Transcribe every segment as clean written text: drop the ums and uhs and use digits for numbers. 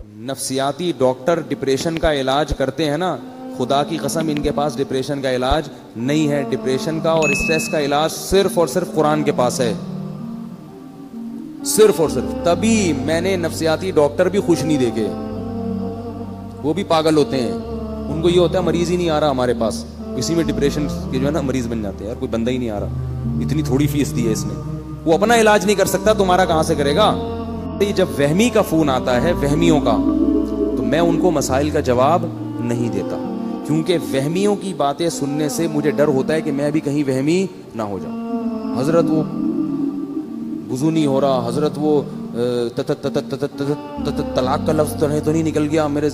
نفسیاتی doctor depression کا علاج کرتے ہیں نا, خدا کی قسم ان کے پاس ڈپریشن کا علاج نہیں ہے. ڈپریشن کا اور اسٹریس کا علاج صرف اور صرف قرآن کے پاس ہے, صرف اور صرف. تبھی میں نے نفسیاتی ڈاکٹر بھی خوش نہیں دیکھے, وہ بھی پاگل ہوتے ہیں. ان کو یہ ہوتا ہے مریض ہی نہیں آ رہا ہمارے پاس, اسی میں ڈپریشن کے جو ہے نا مریض بن جاتے ہیں. یار کوئی بندہ ہی نہیں آ رہا, اتنی تھوڑی فیس دی ہے اس نے, وہ اپنا علاج نہیں کر سکتا, تمہارا کہاں سے کرے گا. جب وہمی کا فون آتا ہے, وہمیوں کا, تو میں ان کو مسائل کا جواب نہیں دیتا, کیونکہ وہمیوں کی باتیں سننے سے مجھے ڈر ہوتا ہے کہ میں بھی کہیں وہمی نہ ہو جاؤں. حضرت وہ وضو نہیں ہو رہا, حضرت وہ طلاق کا لفظ تو نہیں نکل گیا میرے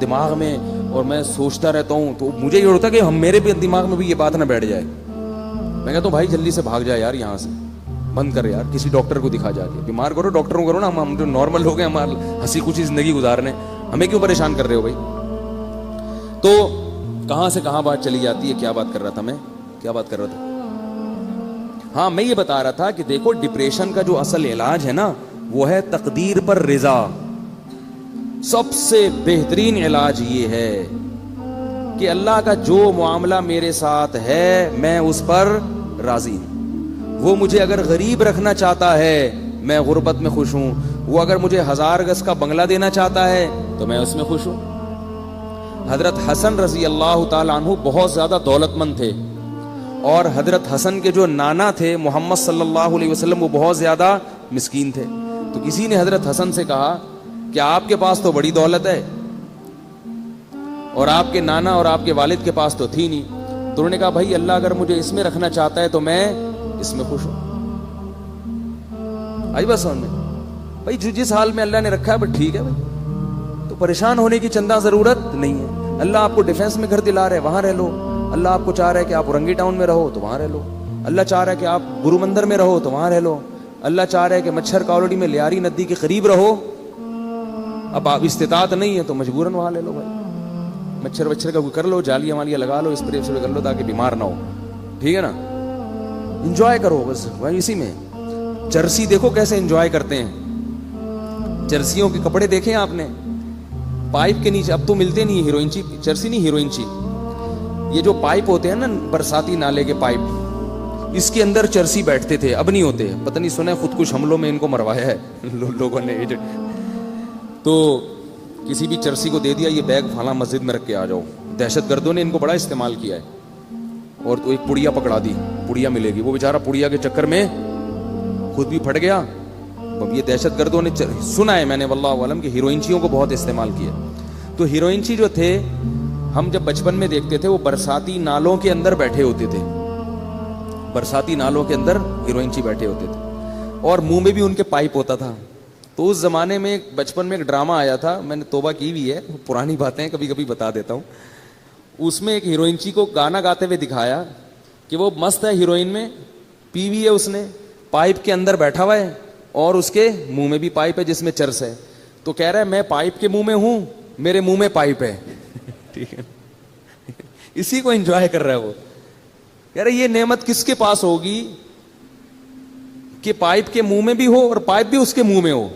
دماغ میں, اور میں سوچتا رہتا ہوں, تو مجھے یہ ہوتا ہے کہ میرے بھی دماغ میں بھی یہ بات نہ بیٹھ جائے. میں کہتا ہوں بھائی جلدی سے بھاگ جائے یار یہاں سے, بند کر یار, کسی ڈاکٹر کو دکھا جا کے. بیمار کرو ڈاکٹروں کرو نا, ہم جو نارمل لوگ ہیں, ہمارے ہنسی خوشی زندگی گزارنے, ہمیں کیوں پریشان کر رہے ہو بھائی. تو کہاں سے کہاں بات چلی جاتی ہے, کیا بات کر رہا تھا میں, کیا بات کر رہا تھا. ہاں میں یہ بتا رہا تھا کہ دیکھو ڈپریشن کا جو اصل علاج ہے نا, وہ ہے تقدیر پر رضا. سب سے بہترین علاج یہ ہے کہ اللہ کا جو معاملہ میرے ساتھ ہے میں اس پر راضی ہوں. وہ مجھے اگر غریب رکھنا چاہتا ہے میں غربت میں خوش ہوں, وہ اگر مجھے 1000 گز کا بنگلہ دینا چاہتا ہے تو میں اس میں خوش ہوں. حضرت حسن رضی اللہ تعالیٰ عنہ بہت زیادہ دولت مند تھے, اور حضرت حسن کے جو نانا تھے محمد صلی اللہ علیہ وسلم وہ بہت زیادہ مسکین تھے. تو کسی نے حضرت حسن سے کہا کہ آپ کے پاس تو بڑی دولت ہے اور آپ کے نانا اور آپ کے والد کے پاس تو تھی نہیں. تو انہوں نے کہا بھائی اللہ اگر مجھے اس میں رکھنا چاہتا ہے تو میں اس میں خوش ہوں. آئی بس سمجھ میں بھائی, جس حال میں اللہ نے رکھا ہے بس ٹھیک ہے بھائی, تو پریشان ہونے کی چندہ ضرورت نہیں ہے. اللہ آپ کو ڈیفینس میں گھر دلا رہے, وہاں رہ لو. اللہ آپ کو چاہ رہا ہے کہ آپ اورنگی ٹاؤن میں رہو تو وہاں رہ لو. اللہ چاہ رہا ہے کہ آپ گرو مندر میں رہو تو وہاں رہ لو. اللہ چاہ رہا ہے کہ مچھر کالونی میں لیاری ندی کے قریب رہو, اب آپ استطاعت نہیں ہے تو مجبوراً وہاں لے لو بھائی. مچھر وچھر کا کر لو, جالیاں والیاں لگا لو, اسپرے کر لو تاکہ بیمار نہ ہو, ٹھیک ہے نا. انجوائے کرو بس بھائی اسی میں. جرسی دیکھو کیسے انجوائے کرتے ہیں, جرسیوں کے کپڑے دیکھیں آپ نے, پائپ کے نیچے, اب تو ملتے نہیں ہیروئنچی, جرسی نہیں ہیروئنچی, یہ جو پائپ ہوتے ہیں نا برساتی نالے کے پائپ, اس کے اندر چرسی بیٹھتے تھے, اب نہیں ہوتے. پتہ نہیں سنا ہے خود کش حملوں میں ان کو مروایا ہے لوگوں نے. تو کسی بھی چرسی کو دے دیا یہ بیگ فلاں مسجد میں رکھ کے آ جاؤ. دہشت گردوں نے ان کو بڑا استعمال کیا ہے. اور تو ایک پڑیا پکڑا دی, پڑیا ملے گی, وہ بیچارہ پڑیا کے چکر میں خود بھی پھٹ گیا. یہ دہشت گردوں نے سنا ہے میں نے واللہ عالم کہ ہیروئنچیوں کو بہت استعمال کیا. تو ہیروئنچی جو تھے ہم جب بچپن میں دیکھتے تھے وہ برساتی نالوں کے اندر بیٹھے ہوتے تھے, برساتی نالوں کے اندر ہیروئنچی بیٹھے ہوتے تھے, اور منہ میں بھی ان کے پائپ ہوتا تھا. تو اس زمانے میں بچپن میں ایک ڈرامہ آیا تھا, میں نے توبہ کی ہوئی ہے, پرانی باتیں کبھی کبھی بتا دیتا ہوں. اس میں ایک ہیروئنچی کو گانا گاتے ہوئے دکھایا کہ وہ مست ہے, ہیروئن میں پی ہوئی ہے, اس نے پائپ کے اندر بیٹھا ہوا ہے اور اس کے منہ میں بھی پائپ ہے جس میں چرس ہے. تو کہہ رہا ہے میں پائپ کے منہ میں ہوں, میرے منہ میں پائپ ہے. ٹھیک ہے, اسی کو انجوائے کر رہا ہے وہ. کہہ رہا ہے یہ نعمت کس کے پاس ہوگی کہ پائپ کے منہ میں بھی ہو اور پائپ بھی اس کے منہ میں ہو.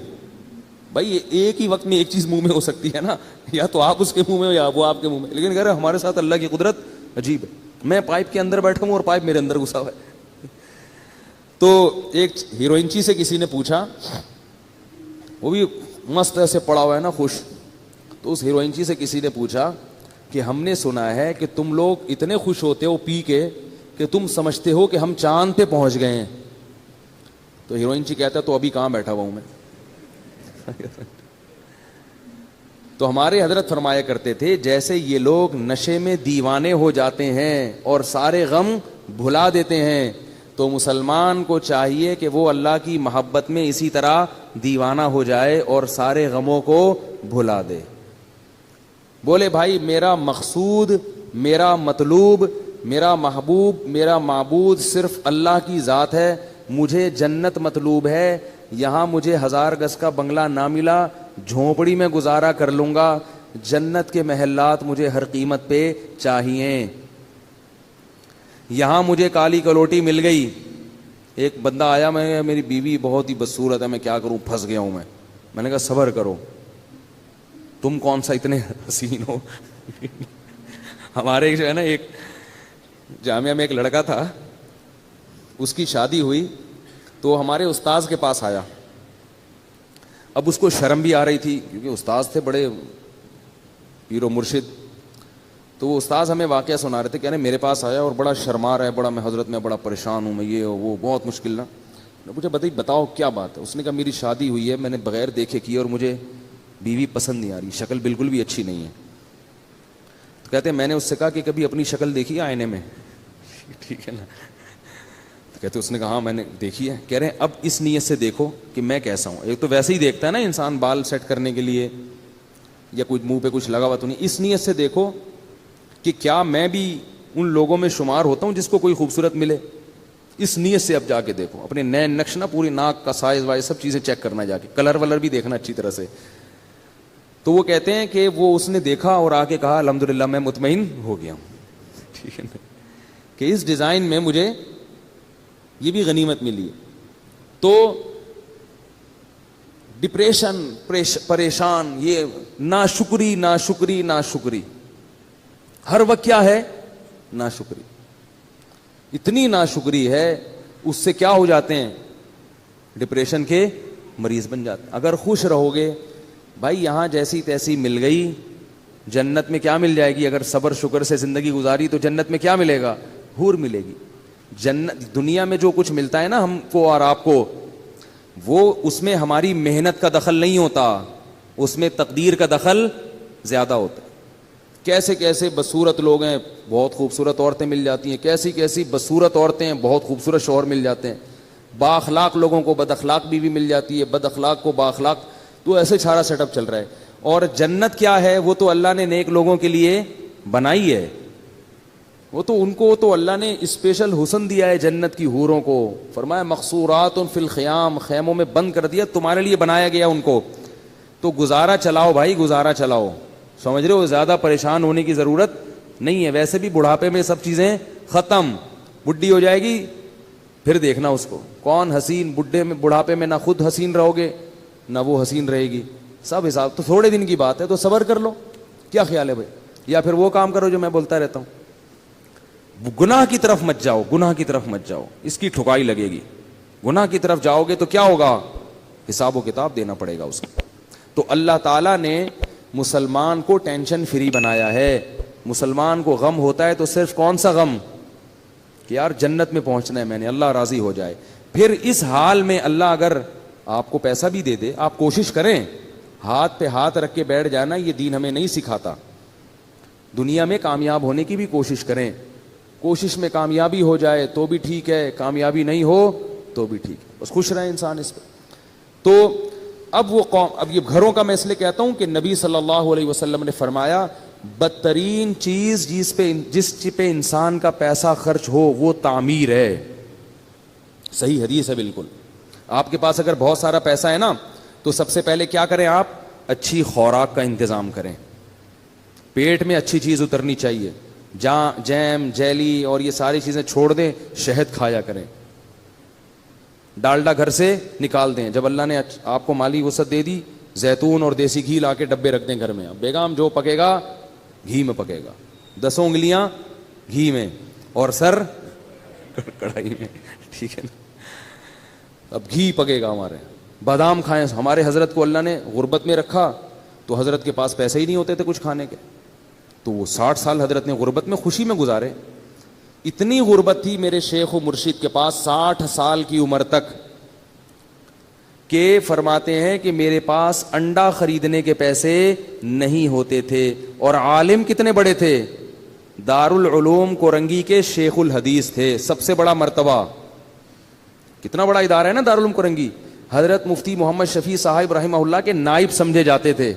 بھائی ایک ہی وقت میں ایک چیز منہ میں ہو سکتی ہے نا, یا تو آپ اس کے منہ میں ہو یا وہ آپ کے منہ میں. لیکن کہہ رہا ہے ہمارے ساتھ اللہ کی قدرت عجیب ہے, میں پائپ کے اندر بیٹھا ہوں اور پائپ میرے اندر گھسا ہوا ہے. تو ایک ہیروئنچی سے کسی نے پوچھا, وہ بھی مست ایسے پڑا ہوا ہے نا خوش, تو اس ہیروئنچی سے کسی نے پوچھا کہ ہم نے سنا ہے کہ تم لوگ اتنے خوش ہوتے ہو پی کے کہ تم سمجھتے ہو کہ ہم چاند پہ پہنچ گئے ہیں. تو ہیروئنچی کہتا ہے تو ابھی کہاں بیٹھا ہوا ہوں میں. تو ہمارے حضرت فرمایا کرتے تھے جیسے یہ لوگ نشے میں دیوانے ہو جاتے ہیں اور سارے غم بھلا دیتے ہیں, تو مسلمان کو چاہیے کہ وہ اللہ کی محبت میں اسی طرح دیوانہ ہو جائے اور سارے غموں کو بھلا دے. بولے بھائی میرا مقصود, میرا مطلوب, میرا محبوب, میرا معبود صرف اللہ کی ذات ہے, مجھے جنت مطلوب ہے. یہاں مجھے 1000 گز کا بنگلہ نہ ملا, جھونپڑی میں گزارا کر لوں گا, جنت کے محلات مجھے ہر قیمت پہ چاہیے. یہاں مجھے کالی کلوٹی مل گئی. ایک بندہ آیا, میں میری بیوی بہت ہی بدصورت ہے, میں کیا کروں, پھنس گیا ہوں میں نے کہا صبر کرو, تم کون سا اتنے حسین ہو. ہمارے جو ہے نا ایک جامعہ میں ایک لڑکا تھا, اس کی شادی ہوئی تو ہمارے استاذ کے پاس آیا. اب اس کو شرم بھی آ رہی تھی کیونکہ استاذ تھے بڑے پیر و مرشد. تو وہ استاذ ہمیں واقعہ سنا رہے تھے, کہنے میرے پاس آیا اور بڑا شرما رہا ہے, بڑا میں حضرت میں بڑا پریشان ہوں, میں یہ وہ بہت مشکل نا. مجھے بتاؤ کیا بات ہے. اس نے کہا میری شادی ہوئی ہے, میں نے بغیر دیکھے کی اور مجھے بیوی پسند نہیں آ رہی, شکل بالکل بھی اچھی نہیں ہے. تو کہتے ہیں میں نے اس سے کہا کہ کبھی اپنی شکل دیکھی ہے آئینے میں؟ ٹھیک ہے نا. تو کہتے اس نے کہا ہاں میں نے دیکھی ہے. کہہ رہے ہیں اب اس نیت سے دیکھو کہ میں کیسا ہوں. ایک تو ویسے ہی دیکھتا ہے نا انسان بال سیٹ کرنے کے لیے یا کچھ منہ پہ کچھ لگا ہوا تو نہیں. اس نیت سے دیکھو کہ کیا میں بھی ان لوگوں میں شمار ہوتا ہوں جس کو کوئی خوبصورت ملے. اس نیت سے اب جا کے دیکھو, اپنے نئے نقش نا, پوری ناک کا سائز وائز سب چیزیں چیک کرنا, جا کے کلر ولر بھی دیکھنا اچھی طرح سے. تو وہ کہتے ہیں کہ وہ اس نے دیکھا اور آ کے کہا الحمدللہ میں مطمئن ہو گیا ہوں. ٹھیک ہے نا, کہ اس ڈیزائن میں مجھے یہ بھی غنیمت ملی ہے. تو ڈپریشن, پریشان, یہ ناشکری ناشکری ناشکری, ہر وقت کیا ہے ناشکری. اتنی ناشکری ہے اس سے کیا ہو جاتے ہیں, ڈپریشن کے مریض بن جاتے ہیں. اگر خوش رہو گے بھائی, یہاں جیسی تیسی مل گئی, جنت میں کیا مل جائے گی. اگر صبر شکر سے زندگی گزاری تو جنت میں کیا ملے گا, حور ملے گی. جنت دنیا میں جو کچھ ملتا ہے نا ہم کو اور آپ کو, وہ اس میں ہماری محنت کا دخل نہیں ہوتا, اس میں تقدیر کا دخل زیادہ ہوتا ہے. کیسے کیسے بدصورت لوگ ہیں, بہت خوبصورت عورتیں مل جاتی ہیں. کیسی کیسی بدصورت عورتیں ہیں, بہت خوبصورت شوہر مل جاتے ہیں. با اخلاق لوگوں کو بد اخلاق بیوی مل جاتی ہے, بد اخلاق کو با اخلاق. تو ایسے سارا سیٹ اپ چل رہا ہے. اور جنت کیا ہے, وہ تو اللہ نے نیک لوگوں کے لیے بنائی ہے. وہ تو ان کو تو اللہ نے اسپیشل حسن دیا ہے جنت کی حوروں کو. فرمایا مقصورات فی الخیام, خیموں میں بند کر دیا, تمہارے لیے بنایا گیا ان کو. تو گزارا چلاؤ بھائی, گزارا چلاؤ. سمجھ رہے ہو, زیادہ پریشان ہونے کی ضرورت نہیں ہے. ویسے بھی بڑھاپے میں سب چیزیں ختم, بڈھی ہو جائے گی پھر دیکھنا اس کو کون حسین. بڑھاپے میں نہ خود حسین رہو گے نہ وہ حسین رہے گی, سب حساب. تو تھوڑے دن کی بات ہے, تو صبر کر لو. کیا خیال ہے بھائی؟ یا پھر وہ کام کرو جو میں بولتا رہتا ہوں, گناہ کی طرف مت جاؤ, گناہ کی طرف مت جاؤ, اس کی ٹھکائی لگے گی. گناہ کی طرف جاؤ گے تو کیا ہوگا, حساب و کتاب دینا پڑے گا اس کا. تو اللہ تعالیٰ نے مسلمان کو ٹینشن فری بنایا ہے. مسلمان کو غم ہوتا ہے تو صرف کون سا غم, کہ یار جنت میں پہنچنا ہے میں نے, اللہ راضی ہو جائے. پھر اس حال میں اللہ اگر آپ کو پیسہ بھی دے دے, آپ کوشش کریں, ہاتھ پہ ہاتھ رکھ کے بیٹھ جانا یہ دین ہمیں نہیں سکھاتا. دنیا میں کامیاب ہونے کی بھی کوشش کریں, کوشش میں کامیابی ہو جائے تو بھی ٹھیک ہے, کامیابی نہیں ہو تو بھی ٹھیک ہے, بس خوش رہے انسان اس پہ. تو اب وہ قوم, اب یہ گھروں کا میں اس لیے کہتا ہوں کہ نبی صلی اللہ علیہ وسلم نے فرمایا بدترین چیز جس پہ انسان کا پیسہ خرچ ہو وہ تعمیر ہے. صحیح حدیث ہے بالکل. آپ کے پاس اگر بہت سارا پیسہ ہے نا تو سب سے پہلے کیا کریں آپ, اچھی خوراک کا انتظام کریں. پیٹ میں اچھی چیز اترنی چاہیے, جیم جیلی اور یہ ساری چیزیں چھوڑ دیں, شہد کھایا کریں. ڈالڈا گھر سے نکال دیں, جب اللہ نے آپ کو مالی وسعت دے دی, زیتون اور دیسی گھی لا کے ڈبے رکھ دیں گھر میں. بیگم جو پکے گا گھی میں پکے گا, 10 انگلیاں گھی میں اور سر کڑھائی میں. ٹھیک ہے نا, اب گھی پکے گا ہمارے. بادام کھائیں. ہمارے حضرت کو اللہ نے غربت میں رکھا تو حضرت کے پاس پیسے ہی نہیں ہوتے تھے کچھ کھانے کے, تو وہ 60 سال حضرت نے غربت میں خوشی میں گزارے. اتنی غربت تھی میرے شیخ و مرشد کے پاس 60 سال کی عمر تک, کہ فرماتے ہیں کہ میرے پاس انڈا خریدنے کے پیسے نہیں ہوتے تھے. اور عالم کتنے بڑے تھے, دارالعلوم کورنگی کے شیخ الحدیث تھے, سب سے بڑا مرتبہ. کتنا بڑا ادارہ ہے نا دارالعلوم کورنگی. حضرت مفتی محمد شفیع صاحب رحمہ اللہ کے نائب سمجھے جاتے تھے.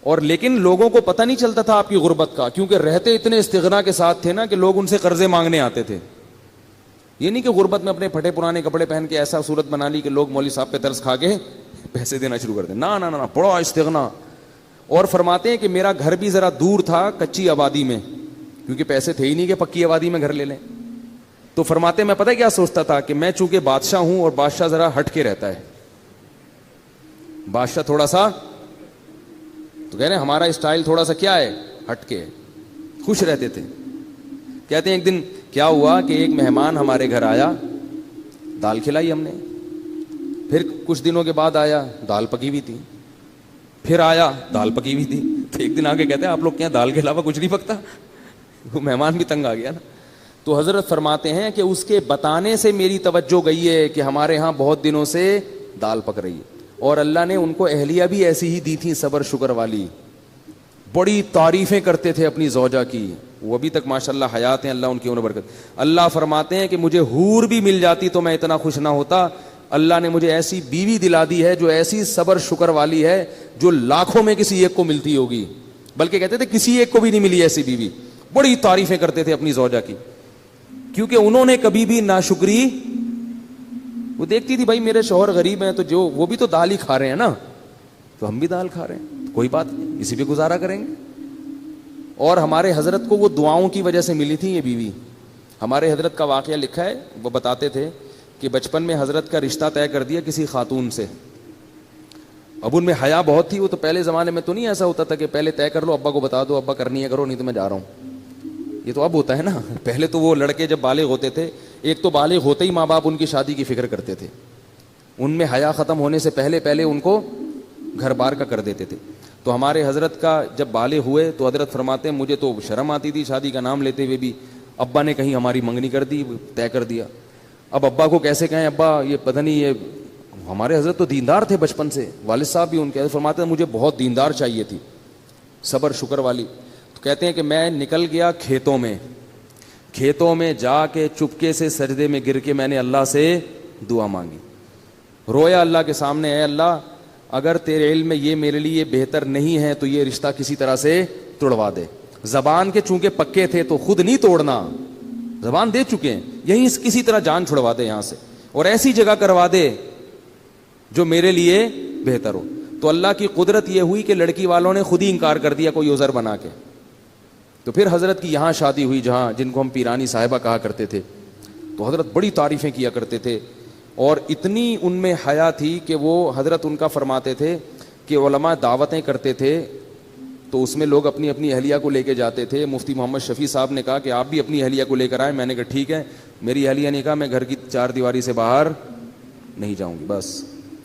اور لیکن لوگوں کو پتہ نہیں چلتا تھا آپ کی غربت کا, کیونکہ رہتے اتنے استغنا کے ساتھ تھے نا کہ لوگ ان سے قرضے مانگنے آتے تھے. یہ نہیں کہ غربت میں اپنے پھٹے پرانے کپڑے پہن کے ایسا صورت بنا لی کہ لوگ مولوی صاحب پہ ترس کھا کے پیسے دینا شروع کر دیں. نہ نہ نہ, بڑا استغنا. اور فرماتے ہیں کہ میرا گھر بھی ذرا دور تھا کچی آبادی میں, کیونکہ پیسے تھے ہی نہیں کہ پکی آبادی میں گھر لے لیں. تو فرماتے ہیں میں پتہ کیا سوچتا تھا کہ میں چونکہ بادشاہ ہوں, اور بادشاہ ذرا ہٹ کے رہتا ہے, بادشاہ تھوڑا سا تو کہہ رہے ہیں ہمارا اسٹائل تھوڑا سا کیا ہے, ہٹ کے, خوش رہتے تھے. کہتے ہیں ایک دن کیا ہوا کہ ایک مہمان ہمارے گھر آیا, دال کھلائی ہم نے, پھر کچھ دنوں کے بعد آیا, دال پکی ہوئی تھی, پھر آیا, دال پکی ہوئی تھی. تو ایک دن آ کے کہتے ہیں آپ لوگ کیا دال کے علاوہ کچھ نہیں پکتا؟ وہ مہمان بھی تنگ آ گیا نا. تو حضرت فرماتے ہیں کہ اس کے بتانے سے میری توجہ گئی ہے کہ ہمارے ہاں بہت دنوں سے دال پک رہی ہے, اور اللہ نے ان کو اہلیہ بھی ایسی ہی دی تھی, صبر شکر والی, بڑی تعریفیں کرتے تھے اپنی زوجہ کی, وہ ابھی تک ماشاءاللہ حیات ہیں, اللہ ان کی عمر برکت. اللہ فرماتے ہیں کہ مجھے حور بھی مل جاتی تو میں اتنا خوش نہ ہوتا. اللہ نے مجھے ایسی بیوی دلا دی ہے جو ایسی صبر شکر والی ہے جو لاکھوں میں کسی ایک کو ملتی ہوگی, بلکہ کہتے تھے کسی ایک کو بھی نہیں ملی ایسی بیوی. بڑی تعریفیں کرتے تھے اپنی زوجہ کی, کیونکہ انہوں نے کبھی بھی ناشکری, وہ دیکھتی تھی بھائی میرے شوہر غریب ہیں تو جو وہ بھی تو دال ہی کھا رہے ہیں نا, تو ہم بھی دال کھا رہے ہیں, کوئی بات نہیں, اسی پہ گزارا کریں گے. اور ہمارے حضرت کو وہ دعاؤں کی وجہ سے ملی تھی یہ بیوی. ہمارے حضرت کا واقعہ لکھا ہے, وہ بتاتے تھے کہ بچپن میں حضرت کا رشتہ طے کر دیا کسی خاتون سے. اب ان میں حیا بہت تھی, وہ تو پہلے زمانے میں تو نہیں ایسا ہوتا تھا کہ پہلے طے کر لو, ابا کو بتا دو, ابا کرنی ہے کرو نہیں تو میں جا رہا ہوں. یہ تو اب ہوتا ہے نا. پہلے تو وہ لڑکے جب بالغ ہوتے تھے, ایک تو بالغ ہوتے ہی ماں باپ ان کی شادی کی فکر کرتے تھے, ان میں حیا ختم ہونے سے پہلے ان کو گھر بار کا کر دیتے تھے. تو ہمارے حضرت کا جب بالغ ہوئے تو حضرت فرماتے ہیں مجھے تو شرم آتی تھی شادی کا نام لیتے ہوئے بھی. ابا نے کہیں ہماری منگنی کر دی, طے کر دیا. اب ابا کو کیسے کہیں ابا یہ پتہ نہیں, یہ ہمارے حضرت تو دیندار تھے بچپن سے, والد صاحب بھی ان کے فرماتے ہیں مجھے بہت دیندار چاہیے تھی, صبر شکر والی. تو کہتے ہیں کہ میں نکل گیا کھیتوں میں جا کے چپکے سے سجدے میں گر کے میں نے اللہ سے دعا مانگی, رویا اللہ کے سامنے, اے اللہ اگر تیرے علم میں یہ میرے لیے بہتر نہیں ہے تو یہ رشتہ کسی طرح سے توڑوا دے. زبان کے چونکہ پکے تھے تو خود نہیں توڑنا, زبان دے چکے ہیں, یہیں کسی طرح جان چھڑوا دے یہاں سے, اور ایسی جگہ کروا دے جو میرے لیے بہتر ہو. تو اللہ کی قدرت یہ ہوئی کہ لڑکی والوں نے خود ہی انکار کر دیا کوئی عذر بنا کے. تو پھر حضرت کی یہاں شادی ہوئی جہاں جن کو ہم پیرانی صاحبہ کہا کرتے تھے. تو حضرت بڑی تعریفیں کیا کرتے تھے, اور اتنی ان میں حیا تھی کہ وہ حضرت ان کا فرماتے تھے کہ علماء دعوتیں کرتے تھے تو اس میں لوگ اپنی اپنی اہلیہ کو لے کے جاتے تھے. مفتی محمد شفیع صاحب نے کہا کہ آپ بھی اپنی اہلیہ کو لے کر آئیں. میں نے کہا ٹھیک ہے. میری اہلیہ نے کہا میں گھر کی چار دیواری سے باہر نہیں جاؤں گی. بس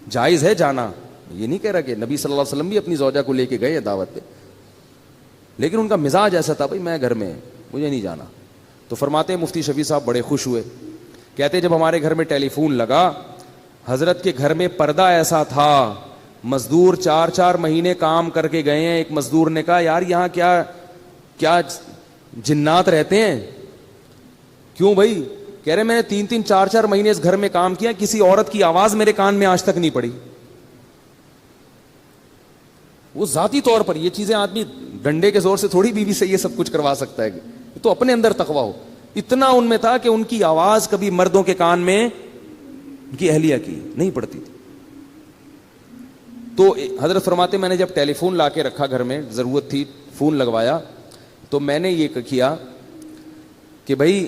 جائز ہے جانا, یہ نہیں کہہ رہا کہ نبی صلی اللہ علیہ وسلم بھی اپنی زوجہ کو لے کے گئے دعوت پہ, لیکن ان کا مزاج ایسا تھا بھائی میں گھر میں مجھے نہیں جانا. تو فرماتے ہیں مفتی شفیع صاحب بڑے خوش ہوئے, کہتے جب ہمارے گھر میں ٹیلی فون لگا, حضرت کے گھر میں پردہ ایسا تھا, مزدور 4 مہینے کام کر کے گئے ہیں. ایک مزدور نے کہا یار یہاں کیا جنات رہتے ہیں؟ کیوں بھائی؟ کہہ رہے میں نے 3 4 مہینے اس گھر میں کام کیا, کسی عورت کی آواز میرے کان میں آج تک نہیں پڑی. وہ ذاتی طور پر یہ چیزیں آدمی ڈنڈے کے زور سے تھوڑی بیوی سے یہ سب کچھ کروا سکتا ہے, تو اپنے اندر تقوی ہو. اتنا ان میں تھا کہ ان کی آواز کبھی مردوں کے کان میں ان کی اہلیہ کی نہیں پڑتی تھی. تو حضرت فرماتے میں نے جب ٹیلی فون لا کے رکھا گھر میں, ضرورت تھی فون لگوایا, تو میں نے یہ کیا کہ بھائی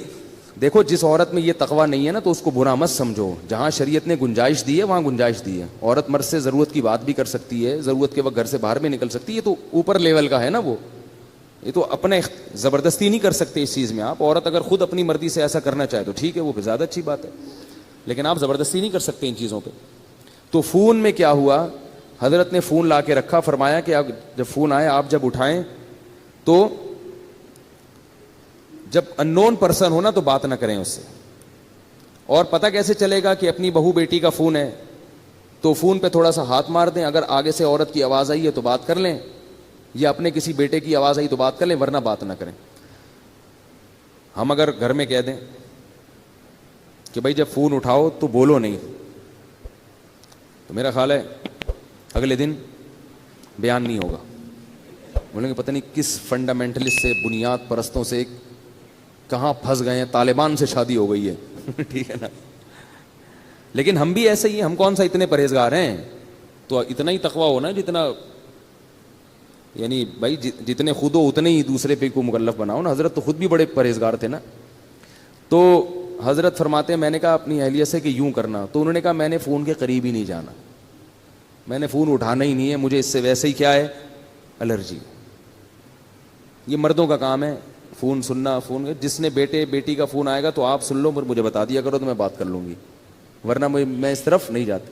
دیکھو جس عورت میں یہ تقوی نہیں ہے نا تو اس کو برا مت سمجھو. جہاں شریعت نے گنجائش دی ہے وہاں گنجائش دی ہے. عورت مرد سے ضرورت کی بات بھی کر سکتی ہے, ضرورت کے وقت گھر سے باہر بھی نکل سکتی ہے. یہ تو اوپر لیول کا ہے نا, وہ یہ تو اپنے زبردستی نہیں کر سکتے اس چیز میں آپ. عورت اگر خود اپنی مرضی سے ایسا کرنا چاہے تو ٹھیک ہے, وہ زیادہ اچھی بات ہے, لیکن آپ زبردستی نہیں کر سکتے ان چیزوں پہ. تو فون میں کیا ہوا, حضرت نے فون لا کے رکھا, فرمایا کہ آپ جب فون آئے آپ جب اٹھائیں تو جب اننون پرسن ہونا تو بات نہ کریں اس سے. اور پتہ کیسے چلے گا کہ اپنی بہو بیٹی کا فون ہے تو فون پہ تھوڑا سا ہاتھ مار دیں, اگر آگے سے عورت کی آواز آئی ہے تو بات کر لیں, یا اپنے کسی بیٹے کی آواز آئی تو بات کر لیں, ورنہ بات نہ کریں. ہم اگر گھر میں کہہ دیں کہ بھائی جب فون اٹھاؤ تو بولو نہیں, تو میرا خیال ہے اگلے دن بیان نہیں ہوگا. بولیں گے پتہ نہیں کس فنڈامنٹلسٹ سے, بنیاد پرستوں سے کہاں پھنس گئے ہیں, طالبان سے شادی ہو گئی ہے. ٹھیک ہے نا. لیکن ہم بھی ایسے ہی ہیں, ہم کون سا اتنے پرہیزگار ہیں. تو اتنا ہی تقویٰ ہونا جتنا, یعنی بھائی جتنے خود ہو اتنے ہی دوسرے پہ کو مکلف بناؤ نا. حضرت تو خود بھی بڑے پرہیزگار تھے نا. تو حضرت فرماتے ہیں میں نے کہا اپنی اہلیہ سے کہ یوں کرنا, تو انہوں نے کہا میں نے فون کے قریب ہی نہیں جانا, میں نے فون اٹھانا ہی نہیں ہے, مجھے اس سے ویسے ہی کیا ہے الرجی. یہ مردوں کا کام ہے, فون سننا. فون جس نے بیٹے بیٹی کا فون آئے گا تو آپ سن لو, مجھے بتا دیا کرو تو میں بات کر لوں گی, ورنہ میں اس طرف نہیں جاتا.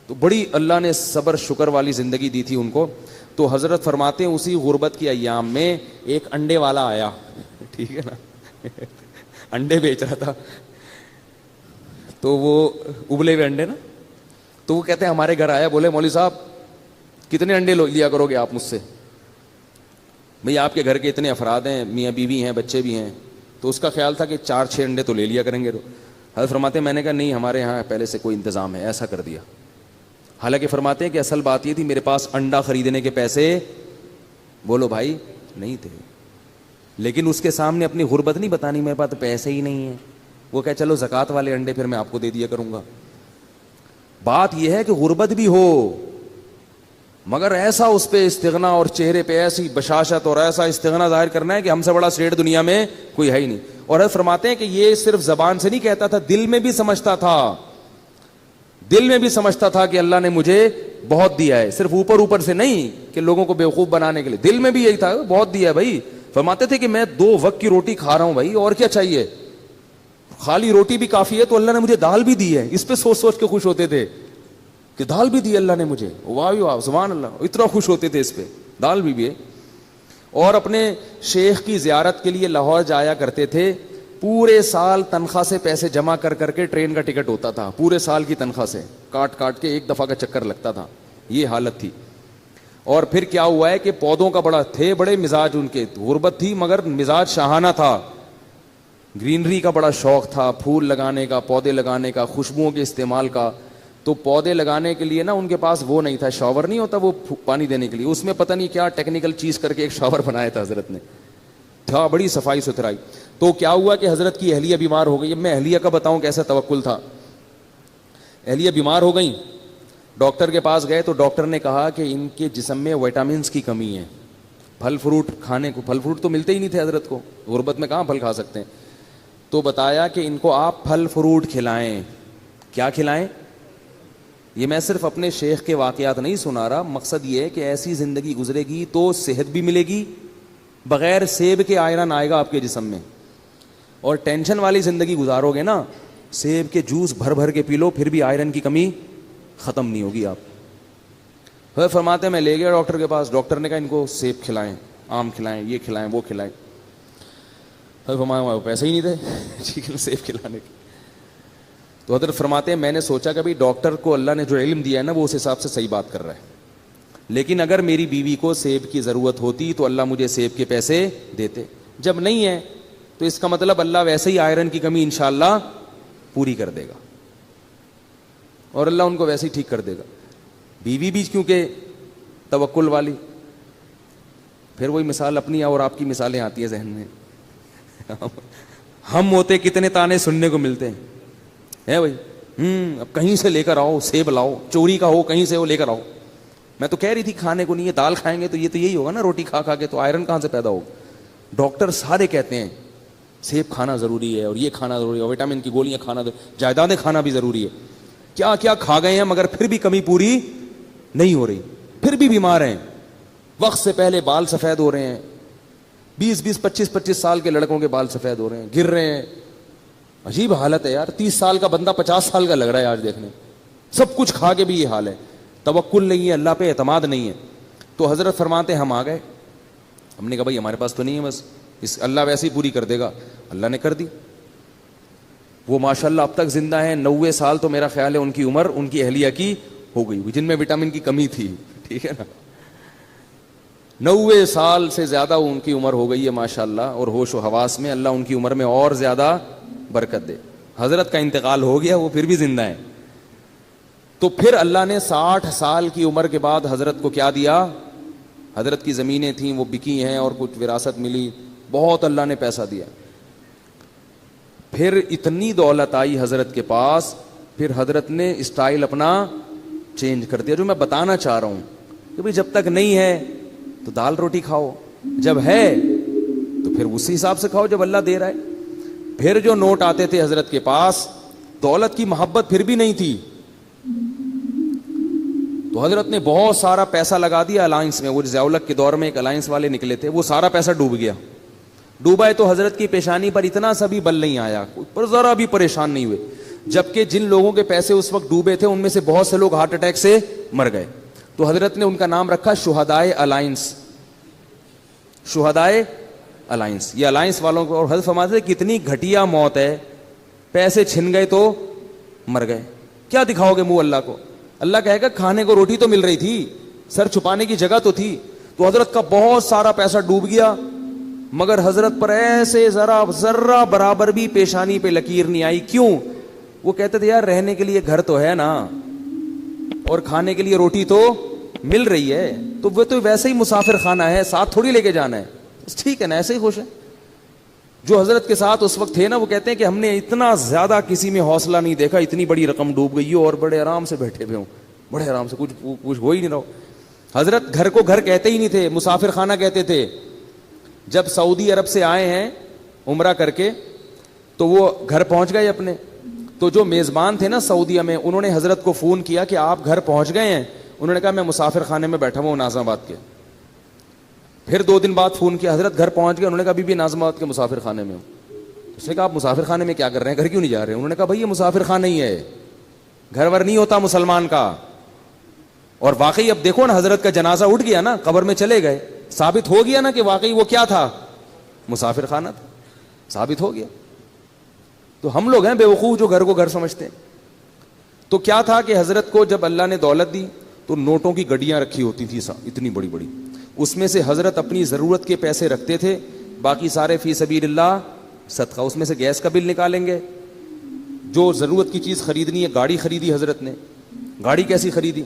تو بڑی اللہ نے صبر شکر والی زندگی دی تھی ان کو. تو حضرت فرماتے ہیں اسی غربت کی ایام میں ایک انڈے والا آیا, ٹھیک ہے نا, انڈے بیچ رہا تھا. تو وہ ابلے ہوئے انڈے نا, تو وہ کہتے ہیں ہمارے گھر آیا, بولے مولوی صاحب کتنے انڈے لیا کرو گے آپ مجھ سے؟ بھئی آپ کے گھر کے اتنے افراد ہیں, میاں بیوی ہیں, بچے بھی ہیں. تو اس کا خیال تھا کہ 4-6 انڈے تو لے لیا کریں گے. تو حضرت فرماتے ہیں میں نے کہا نہیں, ہمارے یہاں پہلے سے کوئی انتظام ہے, ایسا کر دیا. حالانکہ فرماتے ہیں کہ اصل بات یہ تھی میرے پاس انڈا خریدنے کے پیسے, بولو بھائی, نہیں تھے. لیکن اس کے سامنے اپنی غربت نہیں بتانی, میرے پاس پیسے ہی نہیں ہیں. وہ کہے چلو زکوٰۃ والے انڈے پھر میں آپ کو دے دیا کروں گا. بات یہ ہے کہ غربت بھی ہو مگر ایسا اس پہ استغنا اور چہرے پہ ایسی بشاشت اور ایسا استغنا ظاہر کرنا ہے کہ ہم سے بڑا سیٹ دنیا میں کوئی ہے ہی نہیں. اور حضرت فرماتے ہیں کہ یہ صرف زبان سے نہیں کہتا تھا, دل میں بھی سمجھتا تھا, دل میں بھی سمجھتا تھا کہ اللہ نے مجھے بہت دیا ہے. صرف اوپر اوپر سے نہیں کہ لوگوں کو بیوقوف بنانے کے لیے, دل میں بھی یہی تھا, بہت دیا ہے بھائی. فرماتے تھے کہ میں 2 وقت کی روٹی کھا رہا ہوں بھائی, اور کیا چاہیے, خالی روٹی بھی کافی ہے, تو اللہ نے مجھے دال بھی دی ہے. اس پہ سوچ سوچ کے خوش ہوتے تھے کہ دال بھی دی اللہ نے مجھے, واہ واہ سبحان اللہ, اتنا خوش ہوتے تھے اس پہ, دال بھی ہے. اور اپنے شیخ کی زیارت کے لیے لاہور جایا کرتے تھے. پورے سال تنخواہ سے پیسے جمع کر کر کے ٹرین کا ٹکٹ ہوتا تھا, پورے سال کی تنخواہ سے کاٹ کاٹ کے ایک دفعہ کا چکر لگتا تھا. یہ حالت تھی. اور پھر کیا ہوا ہے کہ پودوں کا بڑے مزاج ان کے, غربت تھی مگر مزاج شاہانہ تھا. گرینری کا بڑا شوق تھا, پھول لگانے کا, پودے لگانے کا, خوشبوؤں کے استعمال کا. تو پودے لگانے کے لیے نا ان کے پاس وہ نہیں تھا, شاور نہیں ہوتا وہ پانی دینے کے لیے, اس میں پتہ نہیں کیا ٹیکنیکل چیز کر کے ایک شاور بنایا تھا حضرت نے, تھا بڑی صفائی ستھرائی. تو کیا ہوا کہ حضرت کی اہلیہ بیمار ہو گئی. اب میں اہلیہ کا بتاؤں کیسا توکل تھا. اہلیہ بیمار ہو گئیں, ڈاکٹر کے پاس گئے تو ڈاکٹر نے کہا کہ ان کے جسم میں وٹامنس کی کمی ہے. پھل فروٹ کھانے کو, پھل فروٹ تو ملتے ہی نہیں تھے حضرت کو, غربت میں کہاں پھل کھا سکتے ہیں. تو بتایا کہ ان کو آپ پھل فروٹ کھلائیں. کیا کھلائیں؟ یہ میں صرف اپنے شیخ کے واقعات نہیں سنا رہا, مقصد یہ ہے کہ ایسی زندگی گزرے گی تو صحت بھی ملے گی, بغیر سیب کے آئرن آئے گا آپ کے جسم میں. اور ٹینشن والی زندگی گزارو گے نا, سیب کے جوس بھر بھر کے پی لو, پھر بھی آئرن کی کمی ختم نہیں ہوگی. آپ فرماتے ہیں میں لے گیا ڈاکٹر کے پاس, ڈاکٹر نے کہا ان کو سیب کھلائیں, آم کھلائیں, یہ کھلائیں, وہ کھلائیں. پیسے ہی نہیں تھے سیب کھلانے کے. تو حضرت فرماتے ہیں میں نے سوچا کہ بھائی ڈاکٹر کو اللہ نے جو علم دیا ہے نا وہ اس حساب سے صحیح بات کر رہا ہے, لیکن اگر میری بیوی کو سیب کی ضرورت ہوتی تو اللہ مجھے سیب کے پیسے دیتے. جب نہیں ہے تو اس کا مطلب اللہ ویسے ہی آئرن کی کمی انشاءاللہ پوری کر دے گا, اور اللہ ان کو ویسے ہی ٹھیک کر دے گا. بیوی بھی کیونکہ توکل والی. پھر وہی مثال اپنی اور آپ کی مثالیں آتی ہیں ذہن میں. ہم ہوتے کتنے تانے سننے کو ملتے ہیں بھائی, اب کہیں سے لے کر آؤ, سیب لاؤ, چوری کا ہو کہیں سے وہ لے کر آؤ. میں تو کہہ رہی تھی کھانے کو نہیں ہے, دال کھائیں گے تو یہ تو یہی ہوگا نا, روٹی کھا کھا کے, تو آئرن کہاں سے پیدا ہوگا. ڈاکٹر سارے کہتے ہیں سیب کھانا ضروری ہے, اور یہ کھانا ضروری ہے, اور وٹامن کی گولیاں کھانا, جائیدادیں کھانا بھی ضروری ہے. کیا کیا کھا گئے ہیں مگر پھر بھی کمی پوری نہیں ہو رہی, پھر بھی بیمار ہیں. وقت سے پہلے بال سفید ہو رہے ہیں, 20-20, 25-25 سال کے لڑکوں کے بال سفید ہو رہے ہیں, گر رہے ہیں. عجیب حالت ہے یار, 30 سال کا بندہ 50 سال کا لگ رہا ہے آج دیکھنے. سب کچھ کھا کے بھی یہ حال ہے, توکل نہیں ہے, اللہ پہ اعتماد نہیں ہے. تو حضرت فرماتے ہم آ گئے, ہم نے کہا بھائی ہمارے پاس تو نہیں ہے, بس اس اللہ ویسے ہی پوری کر دے گا. اللہ نے کر دی. وہ ماشاءاللہ اب تک زندہ ہیں, 90 سال تو میرا خیال ہے ان کی عمر ان کی اہلیہ کی ہو گئی, جن میں وٹامن کی کمی تھی, ٹھیک ہے نا. 90 سال سے زیادہ ان کی عمر ہو گئی ہے ماشاءاللہ, اور ہوش و حواس میں اللہ ان کی عمر میں اور زیادہ برکت دے. حضرت کا انتقال ہو گیا, وہ پھر بھی زندہ ہیں. تو پھر اللہ نے 60 سال کی عمر کے بعد حضرت کو کیا دیا. حضرت کی زمینیں تھیں وہ بکی ہیں, اور کچھ وراثت ملی, بہت اللہ نے پیسہ دیا. پھر اتنی دولت آئی حضرت کے پاس, پھر حضرت نے اسٹائل اپنا چینج کر دیا. جو میں بتانا چاہ رہا ہوں کہ بھئی جب تک نہیں ہے تو دال روٹی کھاؤ, جب ہے تو پھر اسی حساب سے کھاؤ جب اللہ دے رہا ہے. پھر جو نوٹ آتے تھے حضرت کے پاس, دولت کی محبت پھر بھی نہیں تھی, تو حضرت نے بہت سارا پیسہ لگا دیا الائنس میں. وہ ضیاء-الحق کے دور میں ایک الائنس والے نکلے تھے, وہ سارا پیسہ ڈوب گیا. ڈوبا ہے تو حضرت کی پیشانی پر اتنا سا بھی بل نہیں آیا, پر ذرا بھی پریشان نہیں ہوئے. جبکہ جن لوگوں کے پیسے اس وقت ڈوبے تھے ان میں سے بہت سے لوگ ہارٹ اٹیک سے مر گئے. تو حضرت نے ان کا نام رکھا شہدائے الائنس. شہدائے الائنس, یہ الائنس والوں کو. اور حضرت فرماتے تھے کتنی گھٹیا موت ہے, پیسے چھن گئے تو مر گئے. کیا دکھاؤ گے منہ اللہ کو؟ اللہ کہے گا کھانے کو روٹی تو مل رہی تھی, سر چھپانے کی جگہ تو تھی. تو حضرت کا بہت سارا پیسہ ڈوب گیا, مگر حضرت پر ایسے ذرہ برابر بھی پیشانی پہ لکیر نہیں آئی. کیوں؟ وہ کہتے تھے یار رہنے کے لیے گھر تو ہے نا, اور کھانے کے لیے روٹی تو مل رہی ہے, تو وہ تو ویسے ہی مسافر خانہ ہے, ساتھ تھوڑی لے کے جانا ہے, ٹھیک ہے نا, ایسے ہی خوش ہے. جو حضرت کے ساتھ اس وقت تھے نا, وہ کہتے ہیں کہ ہم نے اتنا زیادہ کسی میں حوصلہ نہیں دیکھا, اتنی بڑی رقم ڈوب گئی اور بڑے آرام سے بیٹھے ہوئے ہوں, بڑے آرام سے, کچھ ہو ہی نہیں رہا. حضرت گھر کو گھر کہتے ہی نہیں تھے, مسافر خانہ کہتے تھے. جب سعودی عرب سے آئے ہیں عمرہ کر کے تو وہ گھر پہنچ گئے اپنے. تو جو میزبان تھے نا سعودیہ میں, انہوں نے حضرت کو فون کیا کہ آپ گھر پہنچ گئے ہیں. انہوں نے کہا میں مسافر خانے میں بیٹھا ہوں ناظم آباد کے. پھر 2 دن بعد فون کیا, حضرت گھر پہنچ گئے. انہوں نے کہا ابھی بھی ناظم آباد کے مسافر خانے میں ہوں. اس نے کہا آپ مسافر خانے میں کیا کر رہے ہیں, گھر کیوں نہیں جا رہے ہیں؟ انہوں نے کہا بھائی یہ مسافر خانہ ہی ہے, گھر ور نہیں ہوتا مسلمان کا. اور واقعی اب دیکھو نا, حضرت کا جنازہ اٹھ گیا نا, قبر میں چلے گئے, ثابت ہو گیا نا کہ واقعی وہ کیا تھا, مسافر خانہ تھا, ثابت ہو گیا. تو ہم لوگ ہیں بیوقوف جو گھر کو گھر سمجھتے ہیں. تو کیا تھا کہ حضرت کو جب اللہ نے دولت دی تو نوٹوں کی گڈیاں رکھی ہوتی تھی اتنی بڑی بڑی, اس میں سے حضرت اپنی ضرورت کے پیسے رکھتے تھے, باقی سارے فی سبیل اللہ صدقہ. اس میں سے گیس کا بل نکالیں گے, جو ضرورت کی چیز خریدنی ہے. گاڑی خریدی حضرت نے, گاڑی کیسی خریدی؟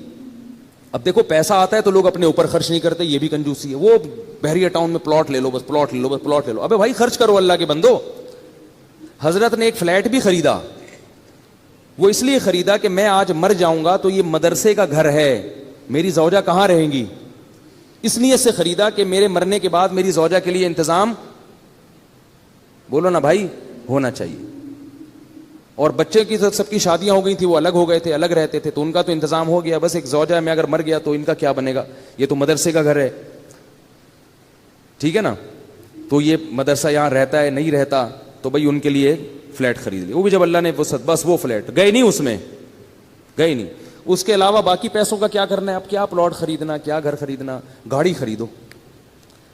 اب دیکھو پیسہ آتا ہے تو لوگ اپنے اوپر خرچ نہیں کرتے, یہ بھی کنجوسی ہے. وہ بحریہ ٹاؤن میں پلاٹ لے لو, بس پلاٹ لے لو, بس پلاٹ لے لو. ابے بھائی خرچ کرو اللہ کے بندو. حضرت نے ایک فلیٹ بھی خریدا, وہ اس لیے خریدا کہ میں آج مر جاؤں گا تو یہ مدرسے کا گھر ہے, میری زوجہ کہاں رہیں گی, اس نیت سے خریدا کہ میرے مرنے کے بعد میری زوجہ کے لیے انتظام, بولو نا بھائی, ہونا چاہیے. اور بچے کی سب کی شادیاں ہو گئی تھی, وہ الگ ہو گئے تھے, الگ رہتے تھے, تو ان کا تو انتظام ہو گیا. بس ایک زوجہ میں اگر مر گیا تو ان کا کیا بنے گا, یہ تو مدرسے کا گھر ہے, ٹھیک ہے نا. تو یہ مدرسہ یہاں رہتا ہے نہیں رہتا, تو بھائی ان کے لیے فلیٹ خرید لی. وہ بھی جب اللہ نے بس وہ فلیٹ گئے نہیں, اس میں گئے نہیں. اس کے علاوہ باقی پیسوں کا کیا کرنا ہے, اب کیا پلاٹ خریدنا, کیا گھر خریدنا, گاڑی خریدو.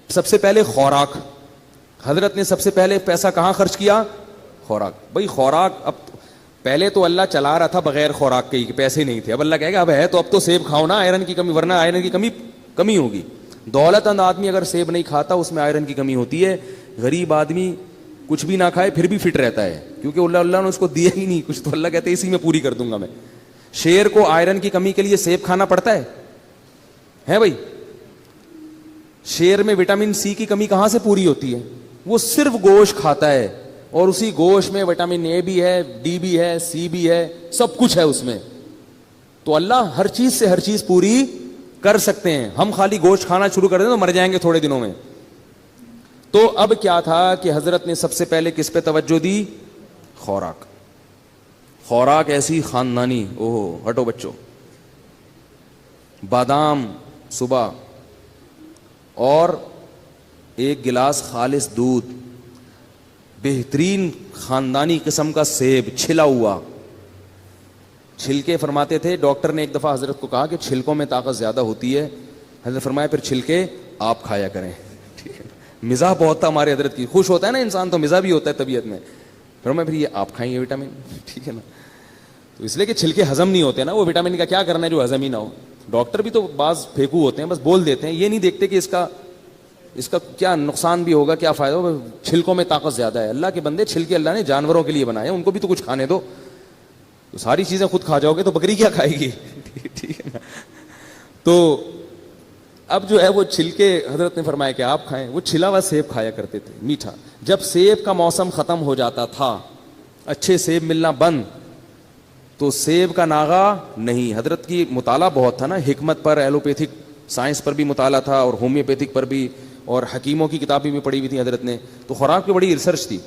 سب سے پہلے خوراک, حضرت نے سب سے پہلے پیسہ کہاں خرچ کیا, خوراک. بھائی خوراک, اب پہلے تو اللہ چلا رہا تھا بغیر خوراک کے, پیسے نہیں تھے. اب اللہ کہے گا اب ہے تو اب تو سیب کھاؤ نا, آئرن کی کمی, ورنہ آئرن کی کمی ہوگی. دولت مند آدمی اگر سیب نہیں کھاتا اس میں آئرن کی کمی ہوتی ہے. غریب آدمی کچھ بھی نہ کھائے پھر بھی فٹ رہتا ہے, کیونکہ اللہ نے اس کو دیا ہی نہیں کچھ, تو اللہ کہتے ہیں اسی میں پوری کر دوں گا میں. شیر کو آئرن کی کمی کے لیے سیب کھانا پڑتا ہے بھائی. شیر میں وٹامن سی کی کمی کہاں سے پوری ہوتی ہے, وہ صرف گوشت کھاتا ہے, اور اسی گوشت میں وٹامن اے بھی ہے, ڈی بھی ہے, سی بھی ہے, سب کچھ ہے اس میں. تو اللہ ہر چیز سے ہر چیز پوری کر سکتے ہیں. ہم خالی گوشت کھانا شروع کر دیں تو مر جائیں گے تھوڑے دنوں میں. تو اب کیا تھا کہ حضرت نے سب سے پہلے کس پہ توجہ دی, خوراک. خوراک ایسی خاندانی, اوہو ہٹو بچوں, بادام صبح, اور 1 گلاس خالص دودھ, بہترین خاندانی قسم کا سیب چھلا ہوا. چھلکے فرماتے تھے, ڈاکٹر نے ایک دفعہ حضرت کو کہا کہ چھلکوں میں طاقت زیادہ ہوتی ہے. حضرت فرمایا پھر چھلکے آپ کھایا کریں. ٹھیک ہے, مزاح بہت تھا ہمارے حضرت کی, خوش ہوتا ہے نا انسان تو مزاح بھی ہوتا ہے طبیعت میں. پھر یہ آپ کھائیں یہ وٹامن, ٹھیک ہے نا. تو اس لیے کہ چھلکے ہضم نہیں ہوتے نا, وہ وٹامن کا کیا کرنا ہے جو ہضم ہی نہ ہو. ڈاکٹر بھی تو بعض پھینکو ہوتے ہیں, بس بول دیتے ہیں, یہ نہیں دیکھتے کہ اس کا کیا نقصان بھی ہوگا, کیا فائدہ ہوگا. چھلکوں میں طاقت زیادہ ہے. اللہ کے بندے, چھلکے اللہ نے جانوروں کے لیے بنائے, ان کو بھی تو کچھ کھانے دو. تو ساری چیزیں خود کھا جاؤ گے تو بکری کیا کھائے گی, ٹھیک ہے نا. تو اب جو ہے وہ چھلکے حضرت نے فرمایا کہ آپ کھائیں. وہ چھلا ہوا سیب کھایا کرتے تھے, میٹھا. جب سیب کا موسم ختم ہو جاتا تھا, اچھے سیب ملنا بند, تو سیب کا ناغا نہیں. حضرت کی مطالعہ بہت تھا نا, حکمت پر, ایلوپیتھک سائنس پر بھی مطالعہ تھا, اور ہومیوپیتھک پر بھی, اور حکیموں کی کتابیں بھی پڑھی ہوئی تھی حضرت نے. تو خوراک کی بڑی ریسرچ تھی.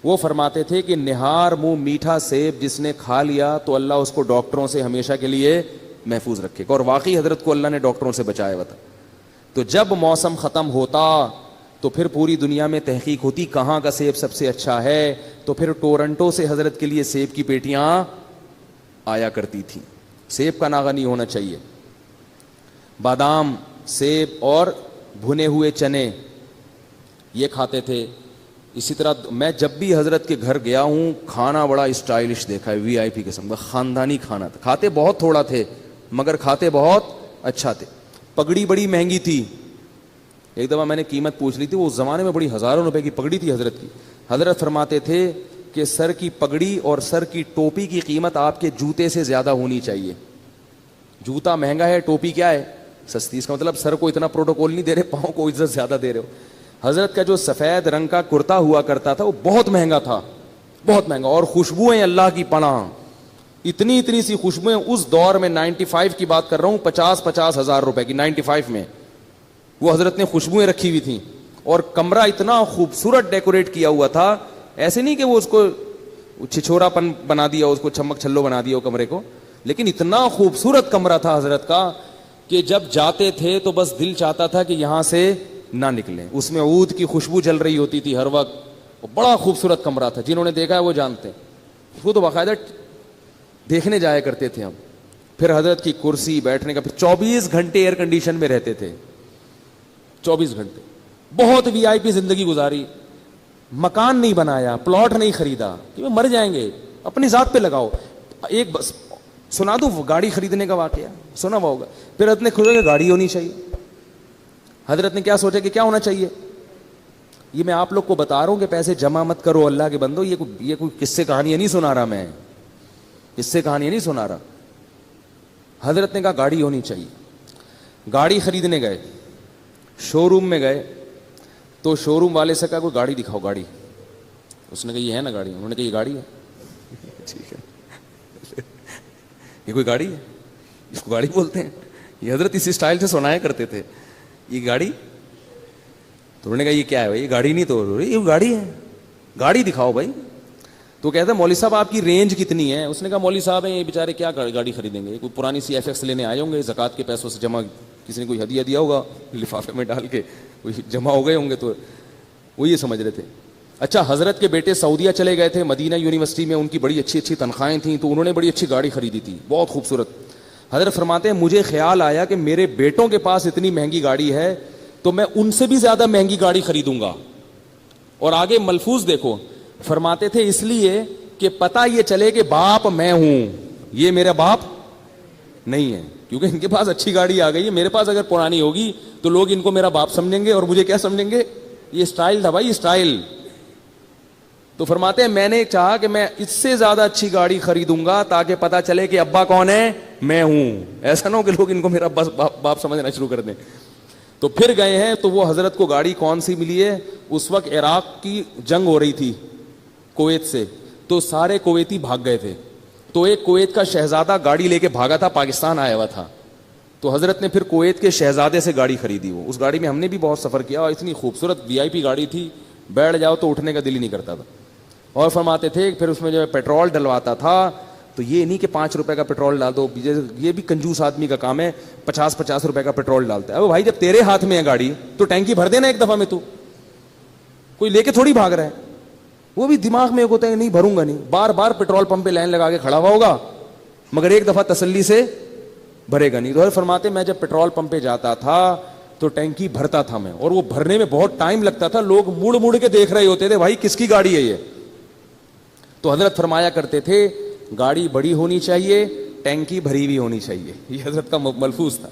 وہ فرماتے تھے کہ نہار منہ میٹھا سیب جس نے کھا لیا تو اللہ اس کو ڈاکٹروں سے ہمیشہ کے لیے محفوظ رکھے گا. اور واقعی حضرت کو اللہ نے ڈاکٹروں سے بچایا ہوا تھا. تو جب موسم ختم ہوتا تو پھر پوری دنیا میں تحقیق ہوتی کہاں کا سیب سب سے اچھا ہے, تو پھر ٹورنٹو سے حضرت کے لیے سیب کی پیٹیاں آیا کرتی تھیں. سیب کا ناغہ نہیں ہونا چاہیے. بادام, سیب اور بھنے ہوئے چنے یہ کھاتے تھے. اسی طرح میں جب بھی حضرت کے گھر گیا ہوں کھانا بڑا اسٹائلش دیکھا ہے, وی آئی پی قسم کا خاندانی کھانا تھا. کھاتے بہت تھوڑا تھے مگر کھاتے بہت اچھا تھے. پگڑی بڑی مہنگی تھی. ایک دفعہ میں نے قیمت پوچھ لی تھی, وہ زمانے میں بڑی ہزاروں روپے کی پگڑی تھی حضرت کی. حضرت فرماتے تھے کہ سر کی پگڑی اور سر کی ٹوپی کی قیمت آپ کے جوتے سے زیادہ ہونی چاہیے. جوتا مہنگا ہے, ٹوپی کیا ہے, سستی. اس کا مطلب سر کو اتنا پروٹوکول نہیں دے رہے, پاؤں کو عزت زیادہ دے رہے ہو. حضرت کا جو سفید رنگ کا کرتا ہوا کرتا تھا وہ بہت مہنگا تھا, بہت مہنگا. اور خوشبوئیں اللہ کی پناہ, اتنی اتنی سی خوشبوئیں. اس دور میں 95 کی بات کر رہا ہوں, 50 ہزار روپے کی 95 میں وہ حضرت نے خوشبوئیں رکھی ہوئی تھیں. اور کمرہ اتنا خوبصورت ڈیکوریٹ کیا ہوا تھا, ایسے نہیں کہ وہ اس کو چھچورا پن بنا دیا, اس کو چھمک چھلو بنا دیا وہ کمرے کو, لیکن اتنا خوبصورت کمرہ تھا حضرت کا کہ جب جاتے تھے تو بس دل چاہتا تھا کہ یہاں سے نہ نکلیں. اس میں عود کی خوشبو چل رہی ہوتی تھی ہر وقت. بڑا خوبصورت کمرہ تھا, جنہوں نے دیکھا ہے وہ جانتے ہیں. وہ تو باقاعدہ دیکھنے جایا کرتے تھے ہم. پھر حضرت کی کرسی, بیٹھنے کا, پھر 24 گھنٹے ایئر کنڈیشن میں رہتے تھے, 24 گھنٹے. بہت وی آئی پی زندگی گزاری. مکان نہیں بنایا, پلاٹ نہیں خریدا, کہ مر جائیں گے, اپنی ذات پہ لگاؤ. ایک بس سنا دوں گاڑی خریدنے کا واقعہ, سنا ہوا ہوگا. پھر حضرت نے کھوجا کہ گاڑی ہونی چاہیے. حضرت نے کیا سوچا کہ کیا ہونا چاہیے. یہ میں آپ لوگ کو بتا رہا ہوں کہ پیسے جمع مت کرو اللہ کے بندو, یہ کوئی قصے کہانیاں نہیں سنا رہا, میں قصے کہانیاں نہیں سنا رہا. حضرت نے کہا گاڑی ہونی چاہیے. گاڑی خریدنے گئے, شو روم میں گئے تو شو روم والے سے کہا کوئی گاڑی دکھاؤ, گاڑی. اس نے کہا یہ ہے نا گاڑی. انہوں نے کہا یہ گاڑی ہے. ٹھیک ہے, یہ کوئی گاڑی ہے, اس کو گاڑی بولتے ہیں. یہ حضرت اسی اسٹائل سے سنایا کرتے تھے, یہ گاڑی. تو انہوں نے کہا یہ کیا ہے بھائی, یہ گاڑی نہیں. تو یہ گاڑی ہے, گاڑی دکھاؤ بھائی. تو کہتا ہے مولوی صاحب آپ کی رینج کتنی ہے. اس نے کہا مولوی صاحب ہیں یہ بیچارے کیا گاڑی خریدیں گے, کوئی پرانی سی ایف ایکس لینے آئے ہوں گے, زکوٰۃ کے پیسوں سے جمع, کسی نے کوئی ہدیہ دیا ہوگا لفافے میں ڈال کے, کوئی جمع ہو گئے ہوں گے, تو وہ یہ سمجھ رہے تھے. اچھا, حضرت کے بیٹے سعودیہ چلے گئے تھے, مدینہ یونیورسٹی میں ان کی بڑی اچھی اچھی تنخواہیں تھیں, تو انہوں نے بڑی اچھی گاڑی خریدی تھی, بہت خوبصورت. حضرت فرماتے ہیں مجھے خیال آیا کہ میرے بیٹوں کے پاس اتنی مہنگی گاڑی ہے تو میں ان سے بھی زیادہ مہنگی گاڑی خریدوں گا. اور آگے ملفوظ دیکھو, فرماتے تھے اس لیے کہ پتہ یہ چلے کہ باپ میں ہوں, یہ میرا باپ نہیں ہے, کیونکہ ان کے پاس اچھی گاڑی آ گئی ہے. میرے پاس اگر پرانی ہوگی تو لوگ ان کو میرا باپ سمجھیں گے, اور مجھے کیا سمجھیں گے, یہ اسٹائل تھا بھائی, اسٹائل. تو فرماتے ہیں میں نے چاہا کہ میں اس سے زیادہ اچھی گاڑی خریدوں گا تاکہ پتہ چلے کہ ابا کون ہے, میں ہوں. ایسا نہ ہو کہ لوگ ان کو میرا بس باپ سمجھنا شروع کر دیں. تو پھر گئے ہیں تو وہ حضرت کو گاڑی کون سی ملی ہے, اس وقت عراق کی جنگ ہو رہی تھی کویت سے, تو سارے کویتی بھاگ گئے تھے. تو ایک کویت کا شہزادہ گاڑی لے کے بھاگا تھا, پاکستان آیا ہوا تھا. تو حضرت نے پھر کویت کے شہزادے سے گاڑی خریدی. وہ اس گاڑی میں ہم نے بھی بہت سفر کیا, اور اتنی خوبصورت وی آئی پی گاڑی تھی, بیٹھ جاؤ تو اٹھنے کا دل ہی نہیں کرتا تھا. اور فرماتے تھے پھر اس میں جو پیٹرول ڈلواتا تھا تو یہ نہیں کہ 5 روپے کا پیٹرول ڈال دو, یہ بھی کنجوس آدمی کا کام ہے, 50 روپے کا پیٹرول ڈالتا ہے. اب بھائی جب تیرے ہاتھ میں ہے گاڑی تو ٹینکی بھر دینا ایک دفعہ میں, تو کوئی لے کے تھوڑی بھاگ رہا ہے. وہ بھی دماغ میں ایک ہوتا ہے نہیں بھروں گا نہیں, بار بار پیٹرول پمپ پہ لائن لگا کے کھڑا ہوا ہوگا مگر ایک دفعہ تسلی سے بھرے گا نہیں. تو فرماتے میں جب پیٹرول پمپ پہ جاتا تھا تو ٹینکی بھرتا تھا میں, اور وہ بھرنے میں بہت ٹائم لگتا تھا, لوگ مڑ مڑ کے دیکھ رہے ہوتے تھے بھائی کس کی گاڑی ہے یہ. تو حضرت فرمایا کرتے تھے گاڑی بڑی ہونی چاہیے, ٹینکی بھری ہوئی ہونی چاہیے. یہ حضرت کا ملفوظ تھا.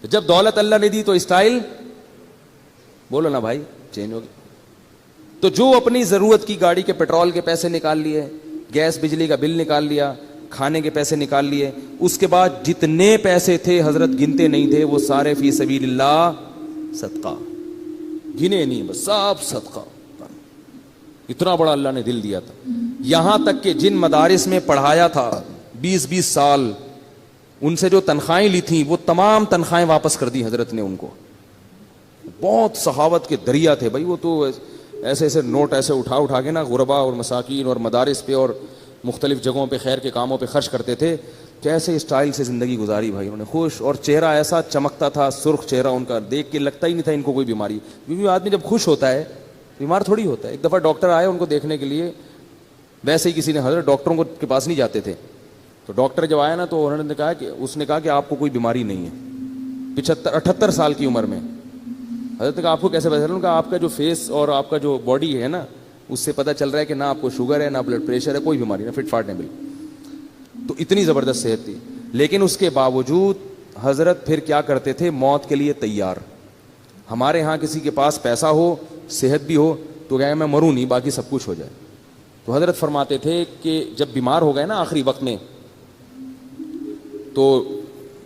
جب دولت اللہ نے دی تو اسٹائل بولو نا بھائی چینج ہو گئی. تو جو اپنی ضرورت کی گاڑی کے پیٹرول کے پیسے نکال لیے, گیس بجلی کا بل نکال لیا, کھانے کے پیسے نکال لیے, اس کے بعد جتنے پیسے تھے حضرت گنتے نہیں تھے, وہ سارے فی سبیل اللہ صدقہ, گنے نہیں بس سب صدقہ. اتنا بڑا اللہ نے دل دیا تھا. یہاں تک کہ جن مدارس میں پڑھایا تھا 20 سال, ان سے جو تنخواہیں لی تھیں وہ تمام تنخواہیں واپس کر دی حضرت نے ان کو. بہت سخاوت کے دریا تھے بھائی وہ تو, ایسے ایسے نوٹ ایسے اٹھا کے نا غربا اور مساکین اور مدارس پہ اور مختلف جگہوں پہ خیر کے کاموں پہ خرچ کرتے تھے. کیسے اسٹائل سے زندگی گزاری بھائی انہوں نے, خوش, اور چہرہ ایسا چمکتا تھا, سرخ چہرہ ان کا, دیکھ کے لگتا ہی نہیں تھا ان کو کوئی بیماری, کیونکہ آدمی جب خوش ہوتا ہے بیمار تھوڑی ہوتا ہے. ایک دفعہ ڈاکٹر آئے ان کو دیکھنے کے لیے, ویسے ہی کسی نے, حضرت ڈاکٹروں کے پاس نہیں جاتے تھے, تو ڈاکٹر جب آیا نا تو انہوں نے کہا کہ آپ کو کوئی بیماری نہیں ہے, 78 سال کی عمر میں. حضرت نے کہا آپ کو کیسے پتا چلا؟ انہوں نے کہا آپ کا جو فیس اور آپ کا جو باڈی ہے نا, اس سے پتہ چل رہا ہے کہ نہ آپ کو شوگر ہے, نہ بلڈ پریشر ہے, کوئی بیماری, نہ فٹ فاٹ ہے بالکل. تو اتنی زبردست صحت تھی. لیکن اس کے باوجود حضرت پھر کیا کرتے تھے, موت کے لیے تیار. ہمارے ہاں کسی کے پاس پیسہ ہو, صحت بھی ہو, تو کہے میں مروں نہیں, باقی سب کچھ ہو جائے. تو حضرت فرماتے تھے کہ جب بیمار ہو گئے نا آخری وقت میں, تو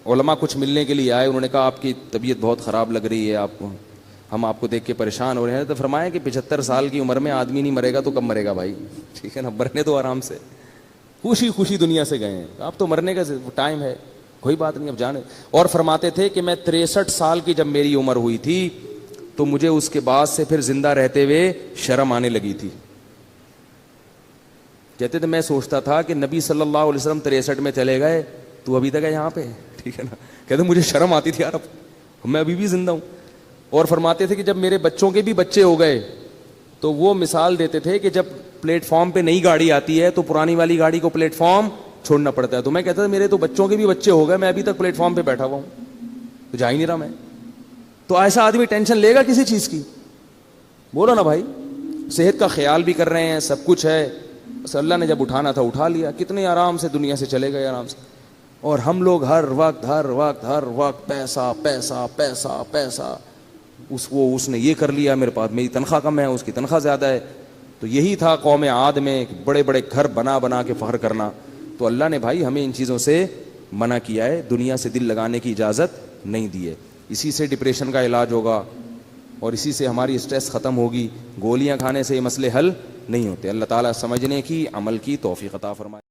علماء کچھ ملنے کے لیے آئے, انہوں نے کہا آپ کی طبیعت بہت خراب لگ رہی ہے, ہم آپ کو دیکھ کے پریشان ہو رہے ہیں. تو فرمایا کہ 75 سال کی عمر میں آدمی نہیں مرے گا تو کب مرے گا بھائی, ٹھیک ہے نا, مرنے تو آرام سے, خوشی خوشی دنیا سے گئے ہیں, اب تو مرنے کا ٹائم ہے, کوئی بات نہیں, اب جانے. اور فرماتے تھے کہ میں 63 سال کی جب میری عمر ہوئی تھی تو مجھے اس کے بعد سے پھر زندہ رہتے ہوئے شرم آنے لگی تھی. کہتے تھے میں سوچتا تھا کہ نبی صلی اللہ علیہ وسلم 63 میں چلے گئے, تو ابھی تک ہے یہاں پہ, ٹھیک ہے نا. کہتے مجھے شرم آتی تھی یار, اب میں ابھی بھی زندہ ہوں. اور فرماتے تھے کہ جب میرے بچوں کے بھی بچے ہو گئے تو وہ مثال دیتے تھے کہ جب پلیٹ فارم پہ نئی گاڑی آتی ہے تو پرانی والی گاڑی کو پلیٹ فارم چھوڑنا پڑتا ہے. تو میں کہتا تھا میرے تو بچوں کے بھی بچے ہو گئے, میں ابھی تک پلیٹ فارم پہ بیٹھا ہوا ہوں, تو جا ہی نہیں رہا میں. تو ایسا آدمی ٹینشن لے گا کسی چیز کی؟ بولو نا بھائی, صحت کا خیال بھی کر رہے ہیں, سب کچھ ہے, بس اللہ نے جب اٹھانا تھا اٹھا لیا, کتنے آرام سے دنیا سے چلے گئے آرام سے. اور ہم لوگ ہر وقت پیسہ پیسہ پیسہ پیسہ, اس نے یہ کر لیا, میرے پاس میری تنخواہ کم ہے, اس کی تنخواہ زیادہ ہے. تو یہی تھا قوم عاد میں, بڑے بڑے گھر بنا بنا کے فخر کرنا. تو اللہ نے بھائی ہمیں ان چیزوں سے منع کیا ہے, دنیا سے دل لگانے کی اجازت نہیں دی ہے. اسی سے ڈپریشن کا علاج ہوگا, اور اسی سے ہماری اسٹریس ختم ہوگی. گولیاں کھانے سے یہ مسئلے حل نہیں ہوتے. اللہ تعالیٰ سمجھنے کی, عمل کی توفیق عطا فرمائے.